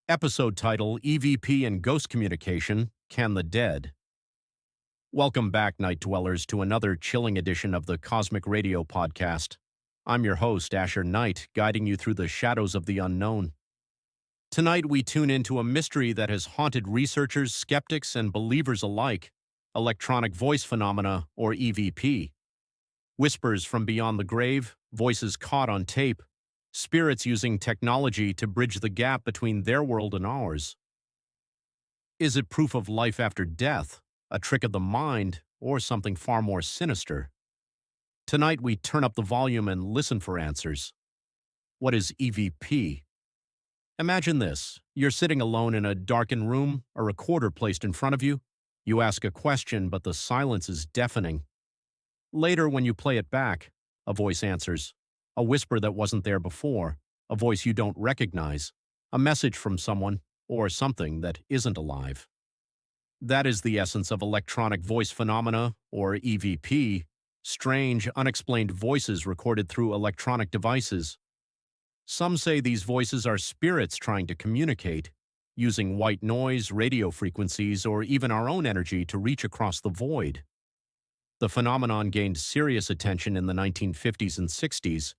Episode title: EVP and Ghost Communication. Can the Dead? Welcome back, Night Dwellers, to another chilling edition of the Cosmic Radio Podcast. I'm your host, Asher Knight, guiding you through the shadows of the unknown. Tonight, we tune into a mystery that has haunted researchers, skeptics, and believers alike: electronic voice phenomena, or EVP. Whispers from beyond the grave, voices caught on tape, spirits using technology to bridge the gap between their world and ours. Is it proof of life after death, a trick of the mind, or something far more sinister? Tonight we turn up the volume and listen for answers. What is EVP? Imagine this. You're sitting alone in a darkened room, a recorder placed in front of you. You ask a question, but the silence is deafening. Later, when you play it back, a voice answers. A whisper that wasn't there before, a voice you don't recognize, a message from someone or something that isn't alive. That is the essence of electronic voice phenomena, or EVP, strange, unexplained voices recorded through electronic devices. Some say these voices are spirits trying to communicate, using white noise, radio frequencies, or even our own energy to reach across the void. The phenomenon gained serious attention in the 1950s and 60s,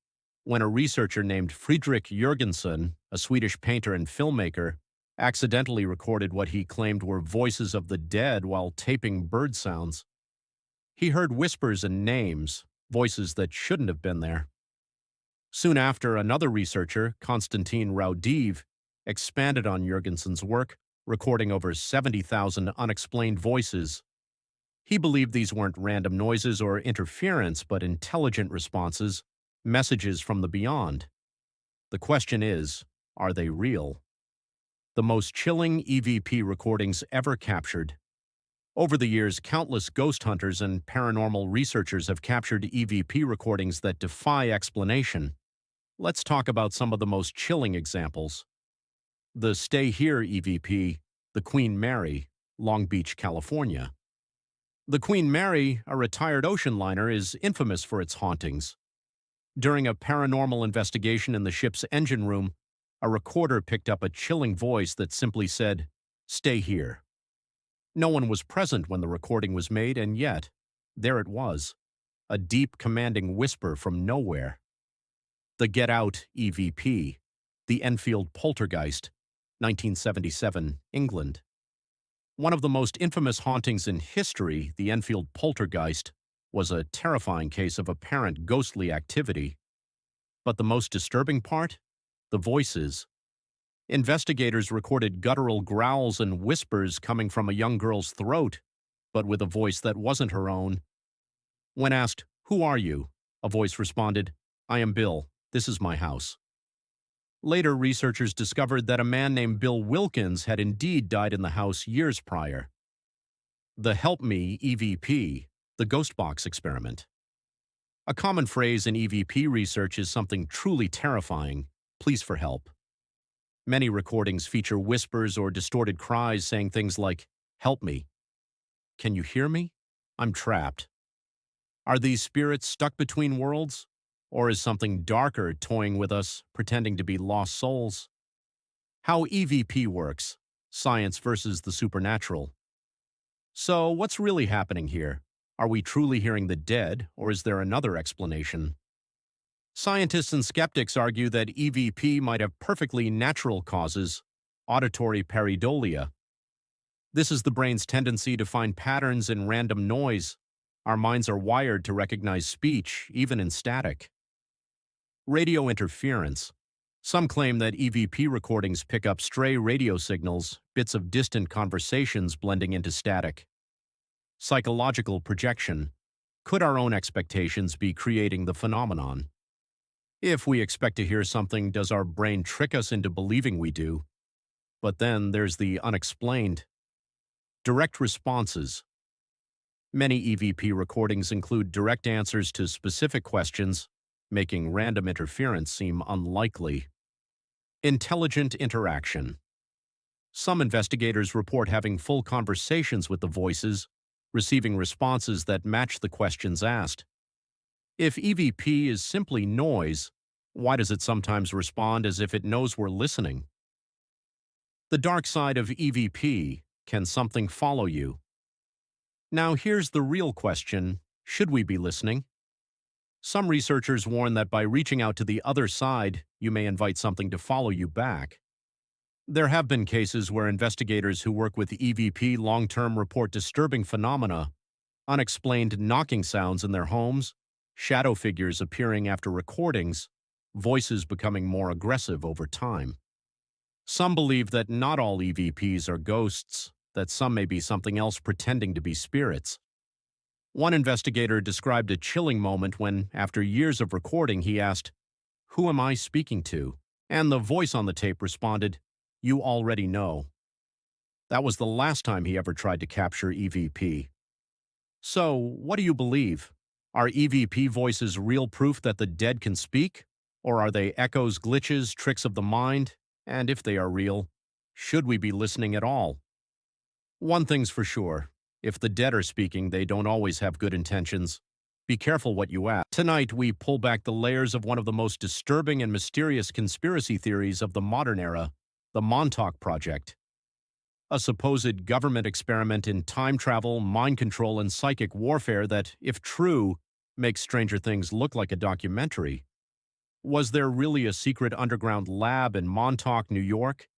when a researcher named Fredrik Jurgensen, a Swedish painter and filmmaker, accidentally recorded what he claimed were voices of the dead while taping bird sounds. He heard whispers and names, voices that shouldn't have been there. Soon after, another researcher, Konstantin Raudive, expanded on Jurgensen's work, recording over 70,000 unexplained voices. He believed these weren't random noises or interference, but intelligent responses, messages from the beyond. The question is, are they real? The most chilling EVP recordings ever captured. Over the years, countless ghost hunters and paranormal researchers have captured EVP recordings that defy explanation. Let's talk about some of the most chilling examples. The Stay Here EVP, the Queen Mary, Long Beach, California. The Queen Mary, a retired ocean liner, is infamous for its hauntings. During a paranormal investigation in the ship's engine room, a recorder picked up a chilling voice that simply said, "Stay here." No one was present when the recording was made, and yet, there it was, a deep, commanding whisper from nowhere. The Get Out EVP, the Enfield Poltergeist, 1977, England. One of the most infamous hauntings in history, the Enfield Poltergeist, was a terrifying case of apparent ghostly activity. But the most disturbing part? The voices. Investigators recorded guttural growls and whispers coming from a young girl's throat, but with a voice that wasn't her own. When asked, "Who are you?" a voice responded, "I am Bill. This is my house." Later, researchers discovered that a man named Bill Wilkins had indeed died in the house years prior. The Help Me EVP, the Ghost Box Experiment. A common phrase in EVP research is something truly terrifying: "Please for help." Many recordings feature whispers or distorted cries saying things like, "Help me." "Can you hear me? I'm trapped." Are these spirits stuck between worlds? Or is something darker toying with us, pretending to be lost souls? How EVP works: science versus the supernatural. So, what's really happening here? Are we truly hearing the dead, or is there another explanation? Scientists and skeptics argue that EVP might have perfectly natural causes: auditory pareidolia. This is the brain's tendency to find patterns in random noise. Our minds are wired to recognize speech, even in static. Radio interference. Some claim that EVP recordings pick up stray radio signals, bits of distant conversations blending into static. Psychological projection. Could our own expectations be creating the phenomenon? If we expect to hear something, does our brain trick us into believing we do? But then there's the unexplained. Direct responses. Many EVP recordings include direct answers to specific questions, making random interference seem unlikely. Intelligent interaction. Some investigators report having full conversations with the voices, receiving responses that match the questions asked. If EVP is simply noise, why does it sometimes respond as if it knows we're listening? The dark side of EVP. Can something follow you? Now here's the real question. Should we be listening? Some researchers warn that by reaching out to the other side, you may invite something to follow you back. There have been cases where investigators who work with EVP long-term report disturbing phenomena, unexplained knocking sounds in their homes, shadow figures appearing after recordings, voices becoming more aggressive over time. Some believe that not all EVPs are ghosts, that some may be something else pretending to be spirits. One investigator described a chilling moment when, after years of recording, he asked, "Who am I speaking to?" And the voice on the tape responded, "You already know." That was the last time he ever tried to capture EVP. So, what do you believe? Are EVP voices real proof that the dead can speak? Or are they echoes, glitches, tricks of the mind? And if they are real, should we be listening at all? One thing's for sure. If the dead are speaking, they don't always have good intentions. Be careful what you ask. Tonight, we pull back the layers of one of the most disturbing and mysterious conspiracy theories of the modern era, the Montauk Project. A supposed government experiment in time travel, mind control, and psychic warfare that, if true, makes Stranger Things look like a documentary. Was there really a secret underground lab in Montauk, New York?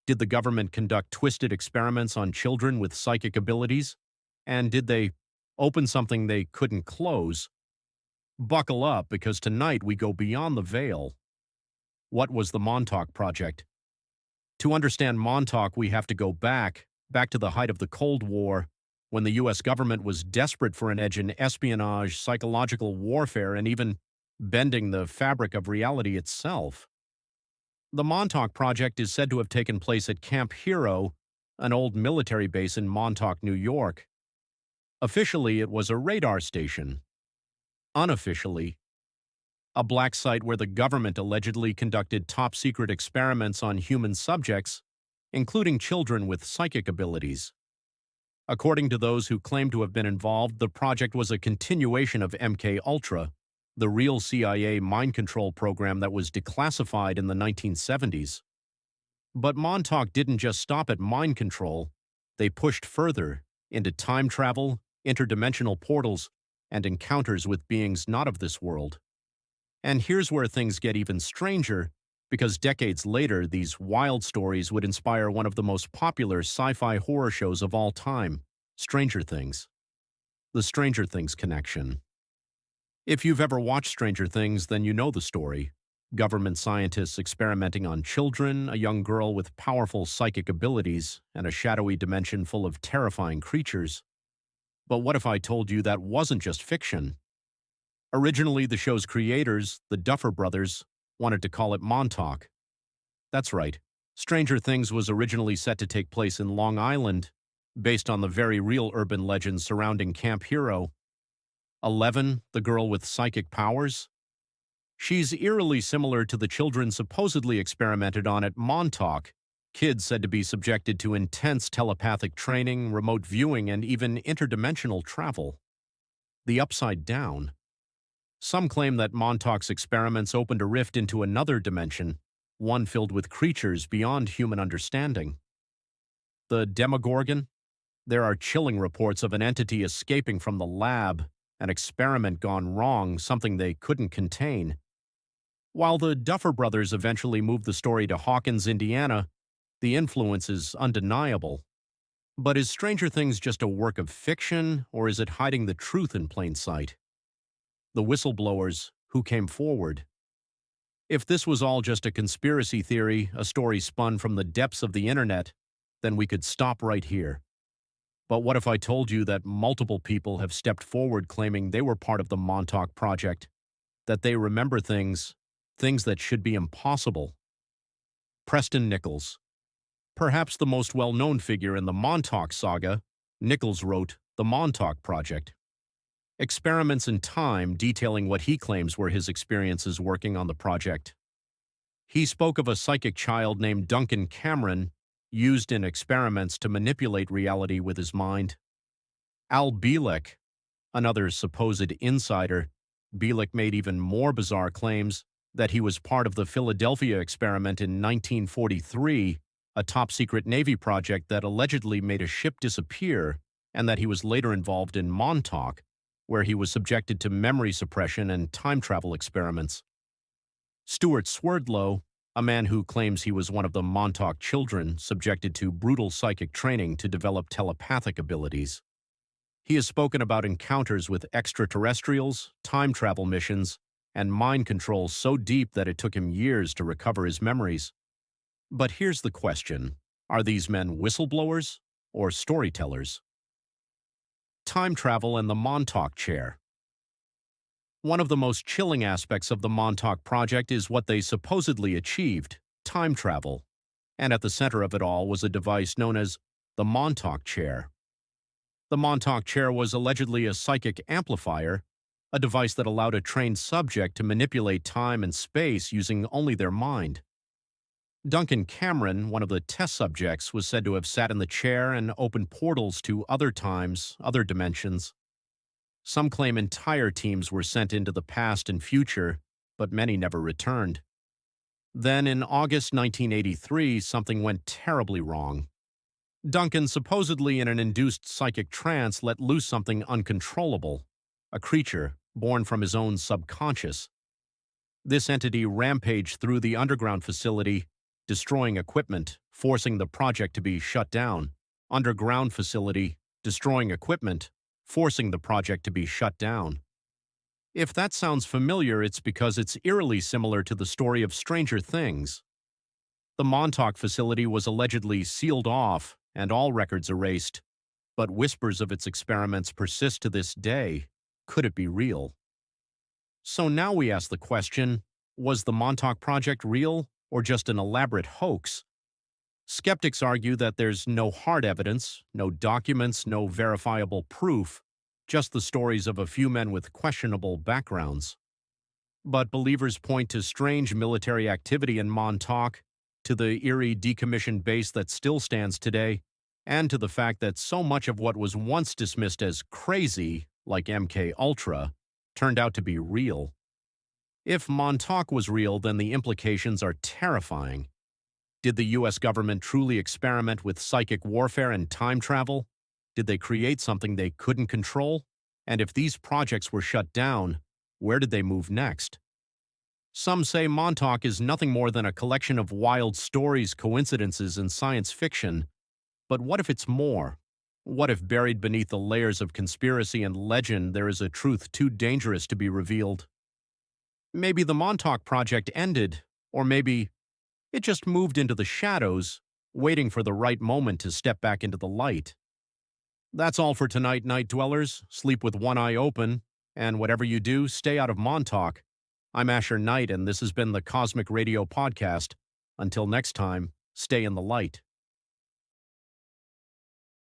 Did the government conduct twisted experiments on children with psychic abilities? And did they open something they couldn't close? Buckle up, because tonight we go beyond the veil. What was the Montauk Project? To understand Montauk, we have to go back to the height of the Cold War, when the U.S. government was desperate for an edge in espionage, psychological warfare, and even bending the fabric of reality itself. The Montauk Project is said to have taken place at Camp Hero, an old military base in Montauk, New York. Officially, it was a radar station. Unofficially, a black site where the government allegedly conducted top-secret experiments on human subjects, including children with psychic abilities. According to those who claim to have been involved, the project was a continuation of MK-Ultra, the real CIA mind control program that was declassified in the 1970s. But Montauk didn't just stop at mind control. They pushed further into time travel, interdimensional portals, and encounters with beings not of this world. And here's where things get even stranger, because decades later, these wild stories would inspire one of the most popular sci-fi horror shows of all time, Stranger Things. The Stranger Things connection. If you've ever watched Stranger Things, then you know the story. Government scientists experimenting on children, a young girl with powerful psychic abilities, and a shadowy dimension full of terrifying creatures. But what if I told you that wasn't just fiction? Originally, the show's creators, the Duffer Brothers, wanted to call it Montauk. That's right. Stranger Things was originally set to take place in Long Island, based on the very real urban legends surrounding Camp Hero. 11, the girl with psychic powers? She's eerily similar to the children supposedly experimented on at Montauk, kids said to be subjected to intense telepathic training, remote viewing, and even interdimensional travel. The Upside Down. Some claim that Montauk's experiments opened a rift into another dimension, one filled with creatures beyond human understanding. The Demogorgon? There are chilling reports of an entity escaping from the lab, an experiment gone wrong, something they couldn't contain. While the Duffer Brothers eventually moved the story to Hawkins, Indiana, the influence is undeniable. But is Stranger Things just a work of fiction, or is it hiding the truth in plain sight? The whistleblowers, who came forward. If this was all just a conspiracy theory, a story spun from the depths of the internet, then we could stop right here. But what if I told you that multiple people have stepped forward claiming they were part of the Montauk Project, that they remember things that should be impossible? Preston Nichols. Perhaps the most well-known figure in the Montauk saga, Nichols wrote The Montauk Project. Experiments in Time detailing what he claims were his experiences working on the project. He spoke of a psychic child named Duncan Cameron, used in experiments to manipulate reality with his mind. Al Bielek, another supposed insider, Bielek made even more bizarre claims that he was part of the Philadelphia experiment in 1943, a top-secret Navy project that allegedly made a ship disappear, and that he was later involved in Montauk, where he was subjected to memory suppression and time travel experiments. Stuart Swerdlow, a man who claims he was one of the Montauk children subjected to brutal psychic training to develop telepathic abilities. He has spoken about encounters with extraterrestrials, time travel missions, and mind control so deep that it took him years to recover his memories. But here's the question: are these men whistleblowers or storytellers? Time travel and the Montauk chair. One of the most chilling aspects of the Montauk project is what they supposedly achieved: time travel. And at the center of it all was a device known as the Montauk chair. The Montauk chair was allegedly a psychic amplifier, a device that allowed a trained subject to manipulate time and space using only their mind. Duncan Cameron, one of the test subjects, was said to have sat in the chair and opened portals to other times, other dimensions. Some claim entire teams were sent into the past and future, but many never returned. Then, in August 1983, something went terribly wrong. Duncan, supposedly in an induced psychic trance, let loose something uncontrollable, a creature born from his own subconscious. This entity rampaged through the underground facility, destroying equipment, forcing the project to be shut down. Underground facility, destroying equipment, forcing the project to be shut down. If that sounds familiar, it's because it's eerily similar to the story of Stranger Things. The Montauk facility was allegedly sealed off and all records erased, but whispers of its experiments persist to this day. Could it be real? So now we ask the question, was the Montauk project real or just an elaborate hoax? Skeptics argue that there's no hard evidence, no documents, no verifiable proof, just the stories of a few men with questionable backgrounds. But believers point to strange military activity in Montauk, to the eerie decommissioned base that still stands today, and to the fact that so much of what was once dismissed as crazy, like MK Ultra, turned out to be real. If Montauk was real, then the implications are terrifying. Did the U.S. government truly experiment with psychic warfare and time travel? Did they create something they couldn't control? And if these projects were shut down, where did they move next? Some say Montauk is nothing more than a collection of wild stories, coincidences, and science fiction. But what if it's more? What if buried beneath the layers of conspiracy and legend there is a truth too dangerous to be revealed? Maybe the Montauk project ended, or maybe it just moved into the shadows, waiting for the right moment to step back into the light. That's all for tonight, Night Dwellers. Sleep with one eye open, and whatever you do, stay out of Montauk. I'm Asher Knight, and this has been the Cosmic Radio Podcast. Until next time, stay in the light.